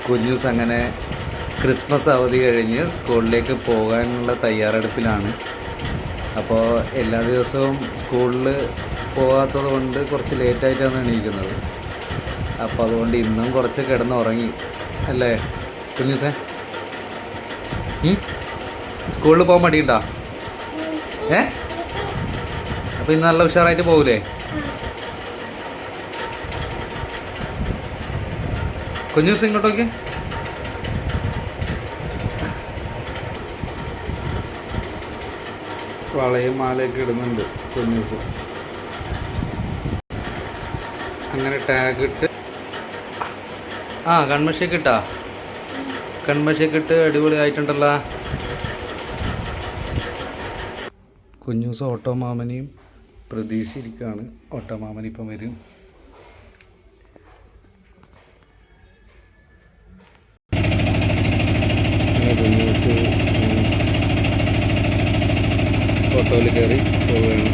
കുഞ്ഞൂസ് അങ്ങനെ ക്രിസ്മസ് അവധി കഴിഞ്ഞ് സ്കൂളിലേക്ക് പോകാനുള്ള തയ്യാറെടുപ്പിലാണ്. അപ്പോൾ എല്ലാ ദിവസവും സ്കൂളിൽ പോകാത്തത് കൊണ്ട് കുറച്ച് ലേറ്റായിട്ടാണ് എണീക്കുന്നത്. അപ്പോൾ അതുകൊണ്ട് ഇന്നും കുറച്ച് കിടന്നുറങ്ങി അല്ലേ കുഞ്ഞൂസേ? സ്കൂളിൽ പോകാൻ മടിയുണ്ടോ? അപ്പോൾ ഇന്ന് നല്ല ഉഷാറായിട്ട് പോകൂലേ? കുഞ്ഞൂസ് ഇങ്ങോട്ടൊക്കെ വളയും മാലയൊക്കെ ഇടുന്നുണ്ട് കുഞ്ഞൂസ്. അങ്ങനെ ടാഗ് ഇട്ട് കൺമഷിയൊക്കെ ഇട്ടാ? കൺമഷിയൊക്കെ ഇട്ട് അടിപൊളിയായിട്ടുണ്ടല്ലോ. കുഞ്ഞൂസ് ഓട്ടോ മാമനെയും പ്രതീക്ഷിച്ചിരിക്കുകയാണ്. ഓട്ടോ മാമൻ ഇപ്പം വരും. കുഞ്ഞൂസ് ഓട്ടോയിൽ കയറി പോവുകയാണ്.